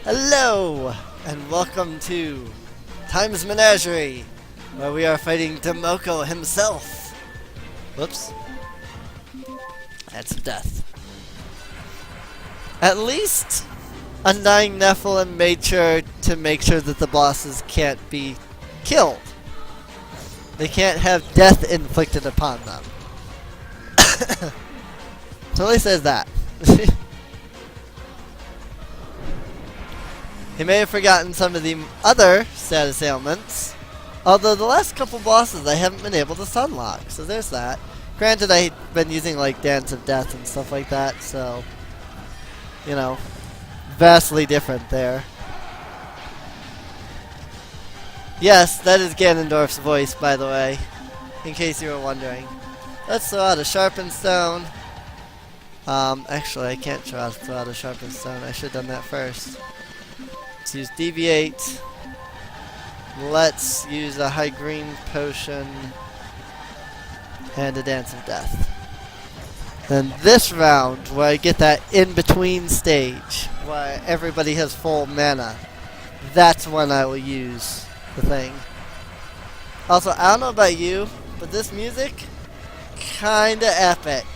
Hello, and welcome to Time's Menagerie, where we are fighting Demoko himself. Whoops. That's death. At least UndyingNephalim made sure to make sure that the bosses can't be killed. They can't have death inflicted upon them. So at least there's that. He may have forgotten some of the other status ailments, although the last couple bosses I haven't been able to sunlock, so there's that. Granted, I've been using like Dance of Death and stuff like that, so, you know, vastly different there. Yes, that is Ganondorf's voice, by the way, in case you were wondering. Let's throw out a Sharpened Stone. Actually, I can't throw out a Sharpened Stone. I should have done that first. Let's use Deviate. Let's use a High Green Potion. And a Dance of Death. Then this round, where I get that in-between stage, where everybody has full mana, that's when I will use the thing. Also, I don't know about you, but this music, kinda epic.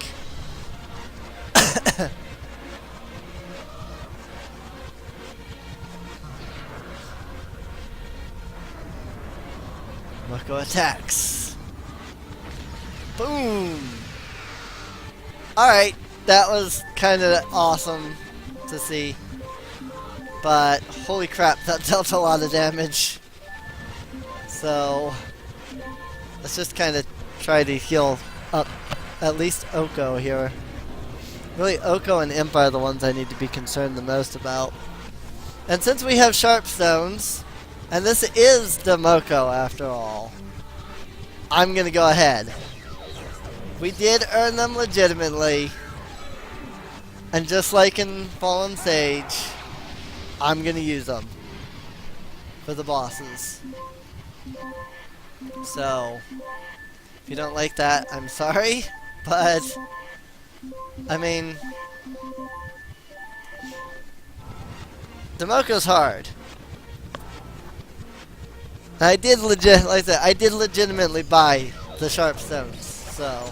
Demoko attacks. Boom! Alright, that was kinda awesome to see. But, holy crap, that dealt a lot of damage. So, let's just kinda try to heal up at least Oko here. Really, Oko and Imp are the ones I need to be concerned the most about. And since we have Sharp Stones, and this is Demoko after all, I'm gonna go ahead. We did earn them legitimately, and just like in Fallen Sage, I'm gonna use them for the bosses. So, if you don't like that, I'm sorry, but I mean, Demoko's hard. I did like I said, I did legitimately buy the Sharp Stones, so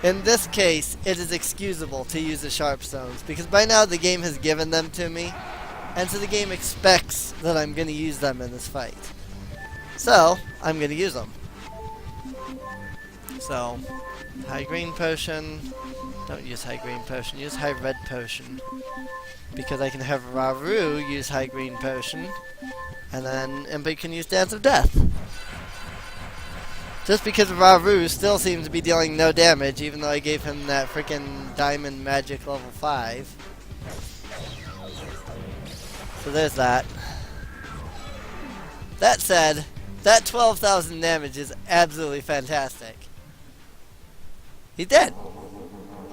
in this case, it is excusable to use the Sharp Stones, because by now the game has given them to me, and so the game expects that I'm going to use them in this fight. So, I'm going to use them. So, High Green Potion. Don't use High Green Potion, use High Red Potion. Because I can have Rauru use High Green Potion, and then Impi can use Dance of Death. Just because Rauru still seems to be dealing no damage, even though I gave him that freaking Diamond Magic level 5. So there's that. That said, that 12,000 damage is absolutely fantastic. He's dead.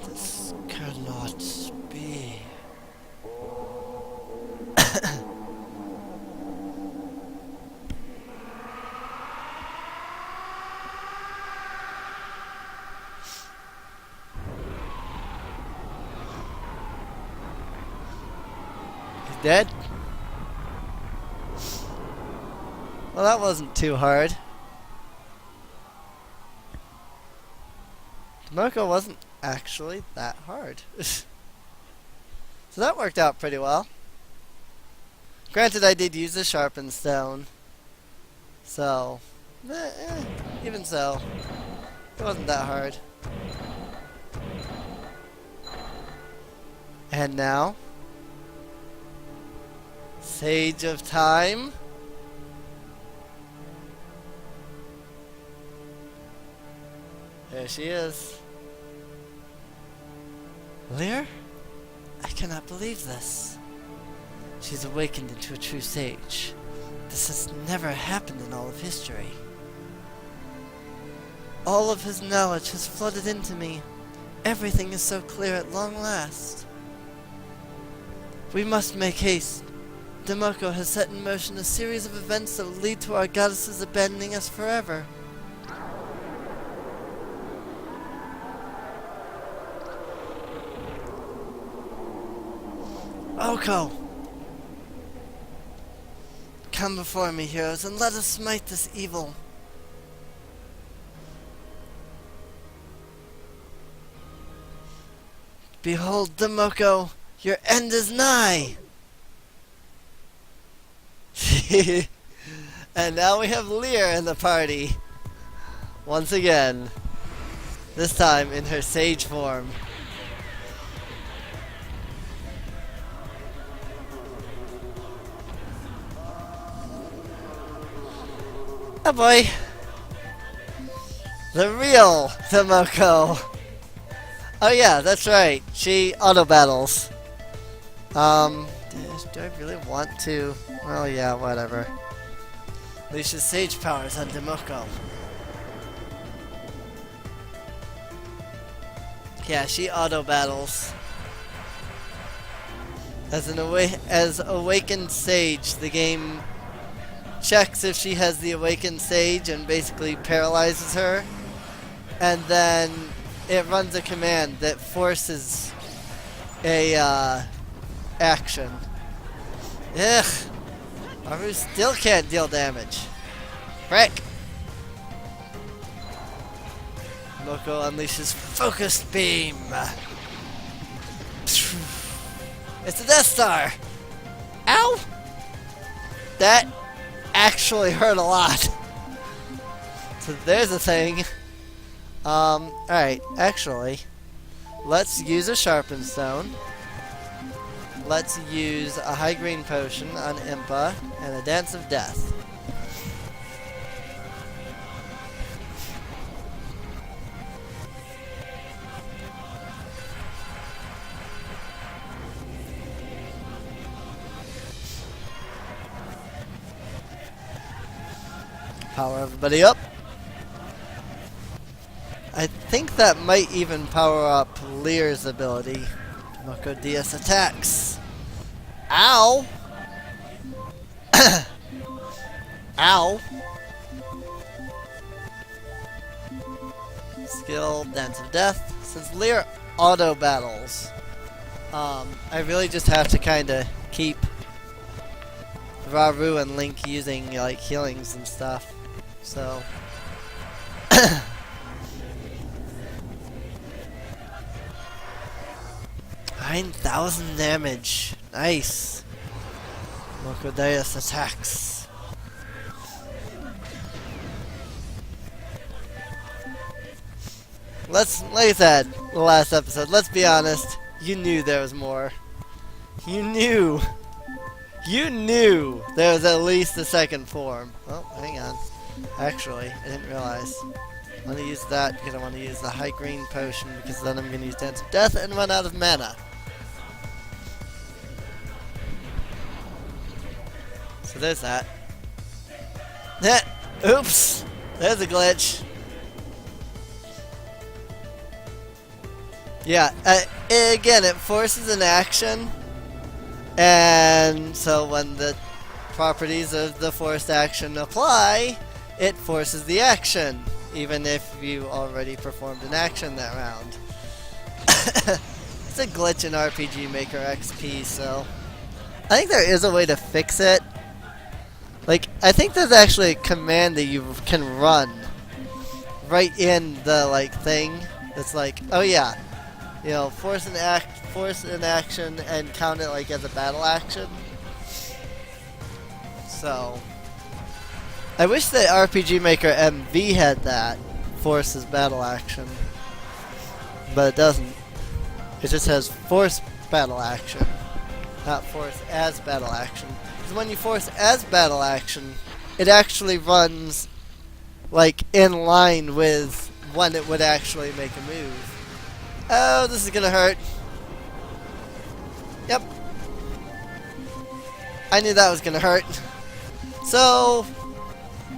This cannot be. He's dead? Well, that wasn't too hard. Demoko wasn't actually that hard. So that worked out pretty well. Granted, I did use the Sharpened Stone. So, even so, it wasn't that hard. And now, Sage of Time. There she is. Lear? I cannot believe this. She's awakened into a true sage. This has never happened in all of history. All of his knowledge has flooded into me. Everything is so clear at long last. We must make haste. Demoko has set in motion a series of events that will lead to our goddesses abandoning us forever. Oko, Come before me, heroes, and let us smite this evil. Behold, Demoko, your end is nigh! And now we have Lear in the party. Once again. This time in her sage form. Oh boy. The real Demoko. Oh yeah, that's right. She auto battles. Do I really want to? Well, yeah, whatever. Unleashes sage powers on Demoko. Yeah, she auto battles. As awakened sage, the game checks if she has the awakened sage and basically paralyzes her, and then it runs a command that forces a action. Ugh. Maru still can't deal damage. Frick! Demoko unleashes focused beam. It's a Death Star! Ow! That actually hurt a lot. So there's a thing. Alright, actually, let's use a Sharpened Stone. Let's use a High Green Potion on Impa and a Dance of Death. Power everybody up. I think that might even power up Lear's ability. Demoko DS attacks. Ow! Ow! Skill, Dance of Death. Since Lear auto battles, I really just have to kind of keep Rauru and Link using like healings and stuff. So 9,000 damage. Nice. Mokodeus attacks. Like I said, the last episode, let's be honest, you knew there was more. You knew there was at least a second form. Oh, hang on. Actually, I didn't realize. I want to use that because I want to use the High Green Potion, because then I'm going to use Dance of Death and run out of mana. So there's that. Oops! There's a glitch. Yeah, again, it forces an action, and so when the properties of the forced action apply, it forces the action, even if you already performed an action that round. It's a glitch in RPG Maker XP, so I think there is a way to fix it. Like, I think there's actually a command that you can run right in the like thing. It's like, oh yeah, you know, force an action and count it like as a battle action. So I wish that RPG Maker MV had that, force as battle action, but it doesn't. It just has force battle action, not force as battle action. Because when you force as battle action, it actually runs like in line with when it would actually make a move. Oh, this is gonna hurt. Yep. I knew that was gonna hurt. So,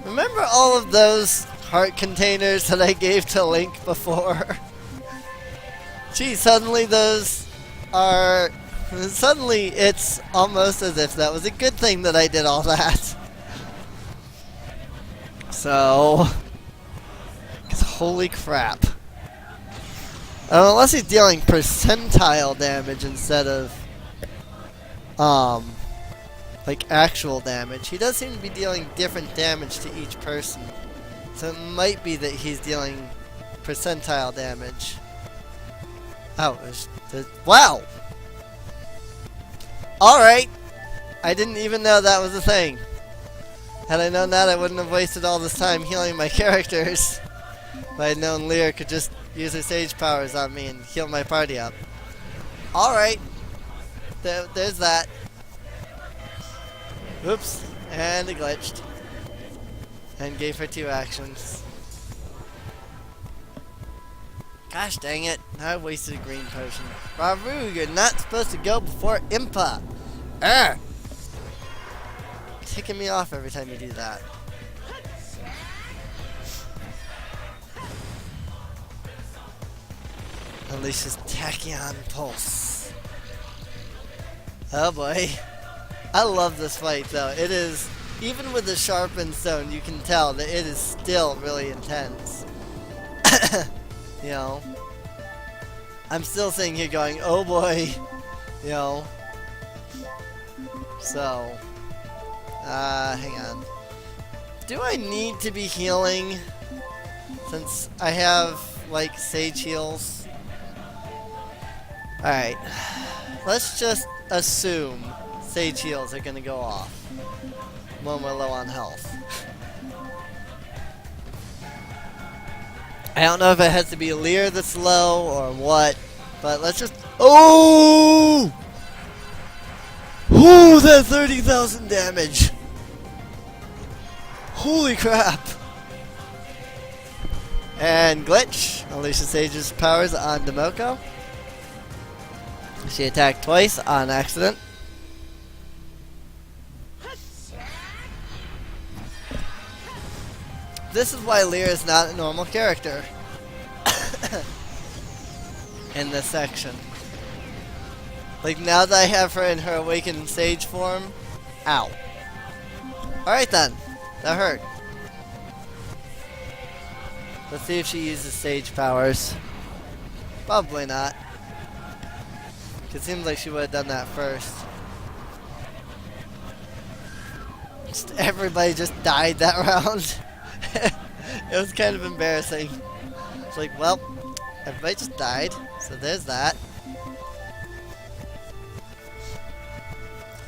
remember all of those heart containers that I gave to Link before? Gee, suddenly those are... Suddenly it's almost as if that was a good thing that I did all that. So... 'cause holy crap. Unless he's dealing percentile damage instead of like actual damage. He does seem to be dealing different damage to each person. So it might be that he's dealing percentile damage. Oh, wow! Alright! I didn't even know that was a thing. Had I known that, I wouldn't have wasted all this time healing my characters. If I had known Lear could just use her sage powers on me and heal my party up. Alright. There's that. Oops. And it glitched. And gave her 2 actions. Gosh dang it. I wasted a green potion. Ravu, you're not supposed to go before Impa. Arr! Ticking me off every time you do that. Unleashes Tachyon Pulse. Oh boy. I love this fight though. It is, even with the sharpened stone, you can tell that it is still really intense. You know. I'm still sitting here going, oh boy. You know. So. Hang on. Do I need to be healing? Since I have, like, sage heals. Alright. Let's just assume sage heals are gonna go off when we're low on health. I don't know if it has to be Lear that's low or what, but let's just... Oh! Ooh, that 30,000 damage! Holy crap! And glitch. Unleashes Sage's powers on Demoko. She attacked twice on accident. This is why Lear is not a normal character in this section. Like, now that I have her in her awakened sage form, ow. Alright then, that hurt. Let's see if she uses sage powers. Probably not. It seems like she would have done that first. Everybody just died that round. It was kind of embarrassing. It's like, well, everybody just died, so there's that.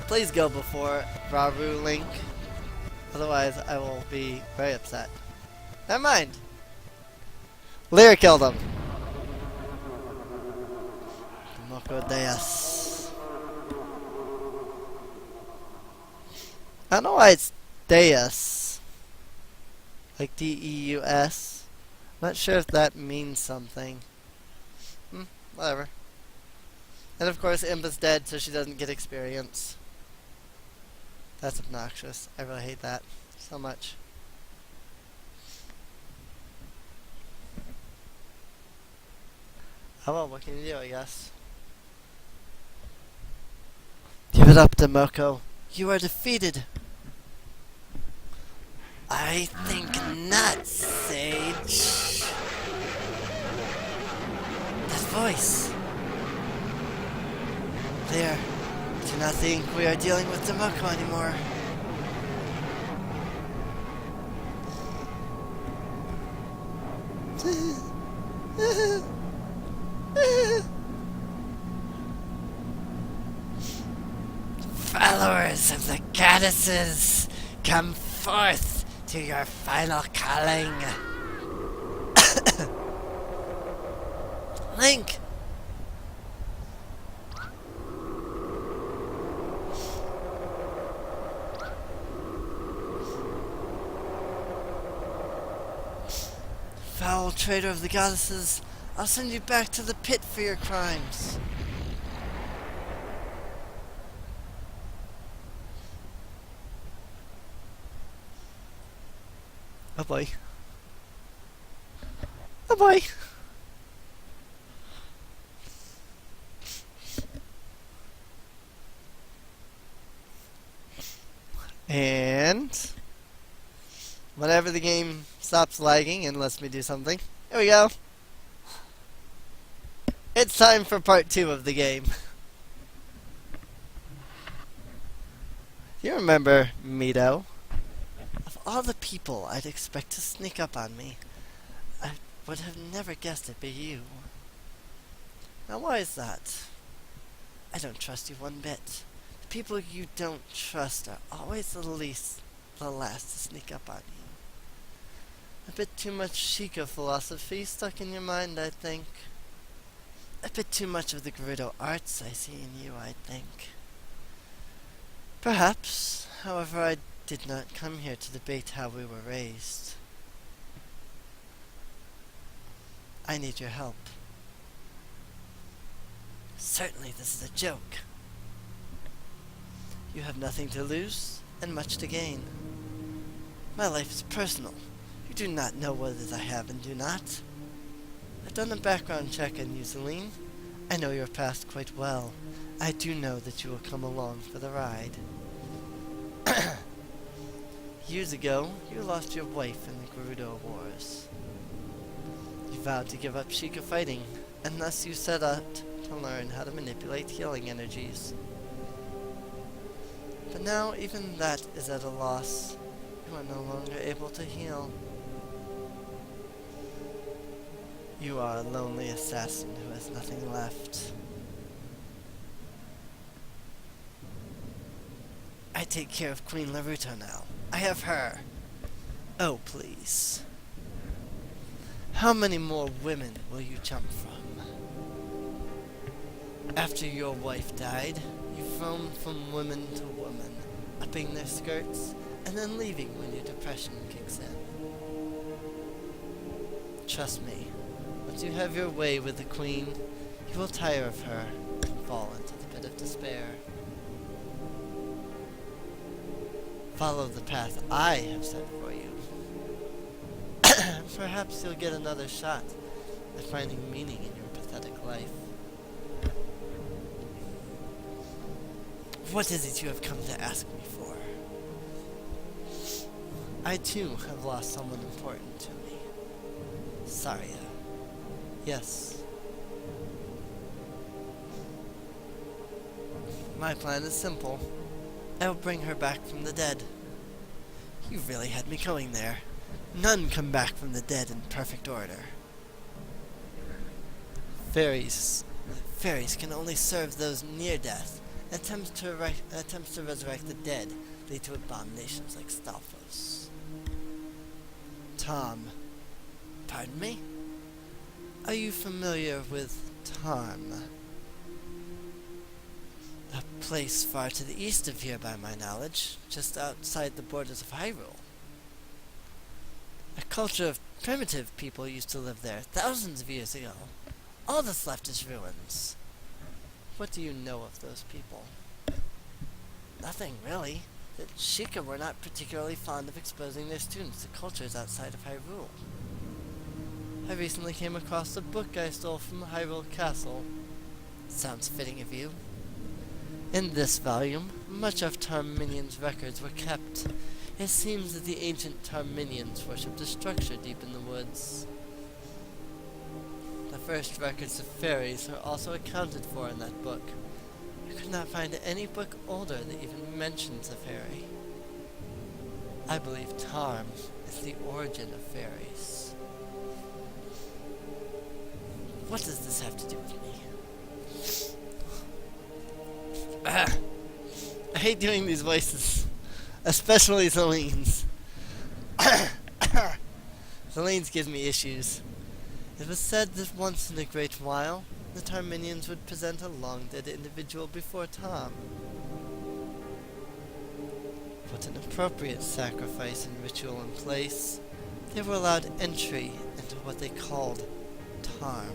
Please go before Raru Link. Otherwise, I will be very upset. Never mind. Lear killed him. Demoko Deus. I don't know why it's Deus. Like D-E-U-S. Not sure if that means something. Whatever. And of course, Impa's dead, so she doesn't get experience. That's obnoxious. I really hate that so much. Oh well, what can you do, I guess? Give it up, Demoko. You are defeated. I think not, Sage. That voice. There. Do not think we are dealing with Demoko anymore. Followers of the goddesses, come forth to your final calling. Link! Foul traitor of the goddesses, I'll send you back to the pit for your crimes. Oh boy. Oh boy. And whenever the game stops lagging and lets me do something, here we go. It's time for part 2 of the game. You remember Mito? Of all the people I'd expect to sneak up on me, I would have never guessed it'd be you. Now why is that? I don't trust you one bit. The people you don't trust are always the last to sneak up on you. A bit too much Sheikah philosophy stuck in your mind, I think. A bit too much of the Gerudo arts I see in you, I think. Perhaps, however, I did not come here to debate how we were raised. I need your help. Certainly this is a joke. You have nothing to lose and much to gain. My life is personal. You do not know what it is I have and do not. I've done a background check on you, Celine. I know your past quite well. I do know that you will come along for the ride. Years ago, you lost your wife in the Gerudo Wars. You vowed to give up Sheikah fighting, and thus you set out to learn how to manipulate healing energies. But now even that is at a loss. You are no longer able to heal. You are a lonely assassin who has nothing left. I take care of Queen Naruto now. I have her. Oh, please. How many more women will you jump from? After your wife died, you've roamed from woman to woman, upping their skirts, and then leaving when your depression kicks in. Trust me, once you have your way with the queen, you will tire of her and fall into the pit of despair. Follow the path I have set for you. Perhaps you'll get another shot at finding meaning in your pathetic life. What is it you have come to ask me for? I too have lost someone important to me. Saria. Yes. My plan is simple. I will bring her back from the dead. You really had me going there. None come back from the dead in perfect order. Fairies can only serve those near death. Attempts to resurrect the dead lead to abominations like Stalfos. Tom. Pardon me? Are you familiar with Tarm? A place far to the east of here by my knowledge, just outside the borders of Hyrule. A culture of primitive people used to live there thousands of years ago. All that's left is ruins. What do you know of those people? Nothing, really. The Sheikah were not particularly fond of exposing their students to cultures outside of Hyrule. I recently came across a book I stole from Hyrule Castle. Sounds fitting of you. In this volume, much of Tarminian's records were kept. It seems that the ancient Tarminians worshipped a structure deep in the woods. The first records of fairies are also accounted for in that book. I could not find any book older that even mentions a fairy. I believe Tarm is the origin of fairies. What does this have to do with me? I hate doing these voices, especially Celine's. Celine's gives me issues. It was said that once in a great while, the Tarminians would present a long-dead individual before Tom. Put an appropriate sacrifice and ritual in place, they were allowed entry into what they called Tarm.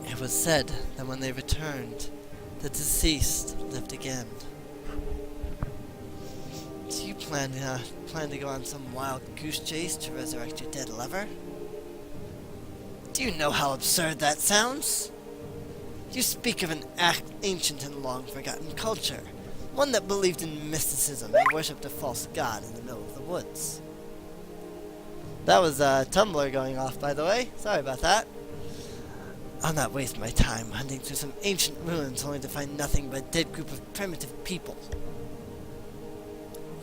It was said that when they returned, the deceased lived again. Do you plan to go on some wild goose chase to resurrect your dead lover? Do you know how absurd that sounds? You speak of an ancient and long-forgotten culture, one that believed in mysticism and worshipped a false god in the middle of the woods. That was Tumblr going off, by the way. Sorry about that. I'll not waste my time hunting through some ancient ruins only to find nothing but a dead group of primitive people.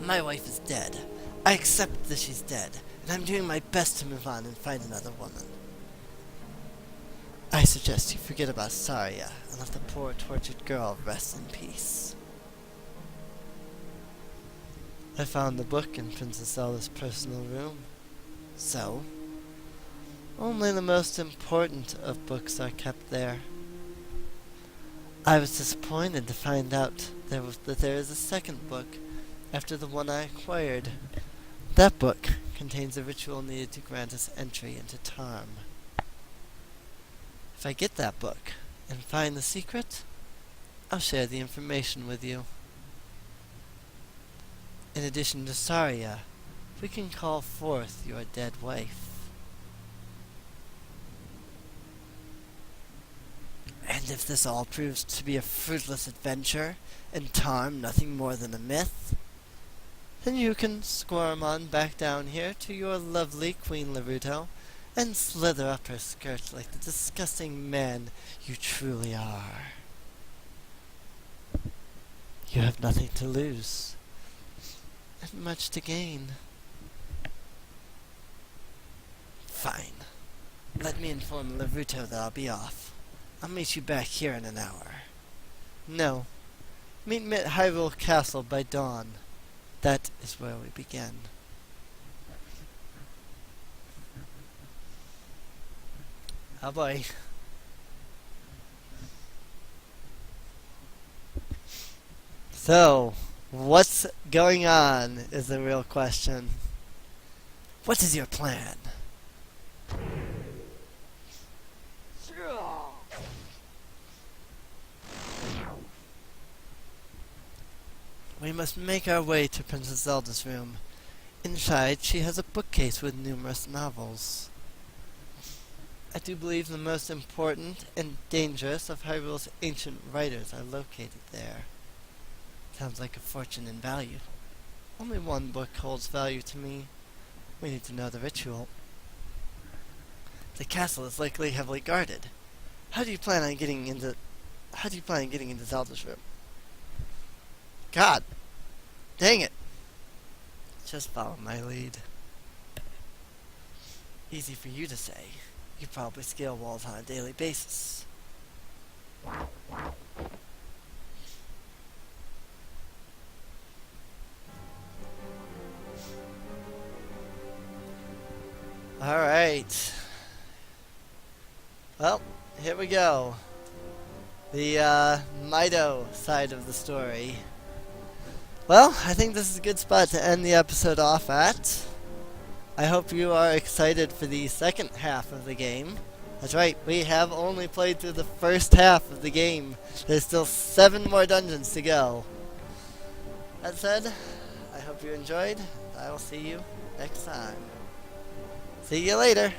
My wife is dead. I accept that she's dead, and I'm doing my best to move on and find another woman. I suggest you forget about Saria and let the poor tortured girl rest in peace. I found the book in Princess Zelda's personal room. So, only the most important of books are kept there. I was disappointed to find out that there is a second book after the one I acquired. That book contains a ritual needed to grant us entry into Tarm. If I get that book and find the secret, I'll share the information with you. In addition to Saria, we can call forth your dead wife. And if this all proves to be a fruitless adventure, and Tarm nothing more than a myth, then you can squirm on back down here to your lovely Queen Laruto and slither up her skirt like the disgusting man you truly are. You have nothing to lose, and much to gain. Fine. Let me inform Laruto that I'll be off. I'll meet you back here in an hour. No. Meet me at Hyrule Castle by dawn. That is where we begin. Oh boy. So, what's going on is the real question. What is your plan? We must make our way to Princess Zelda's room. Inside, she has a bookcase with numerous novels. I do believe the most important and dangerous of Hyrule's ancient writers are located there. Sounds like a fortune in value. Only one book holds value to me. We need to know the ritual. The castle is likely heavily guarded. How do you plan on getting into Zelda's room? God, dang it. Just follow my lead. Easy for you to say. You probably scale walls on a daily basis. Alright. Well, here we go. The Mido side of the story. Well, I think this is a good spot to end the episode off at. I hope you are excited for the second half of the game. That's right, we have only played through the first half of the game. There's still 7 more dungeons to go. That said, I hope you enjoyed. I will see you next time. See you later.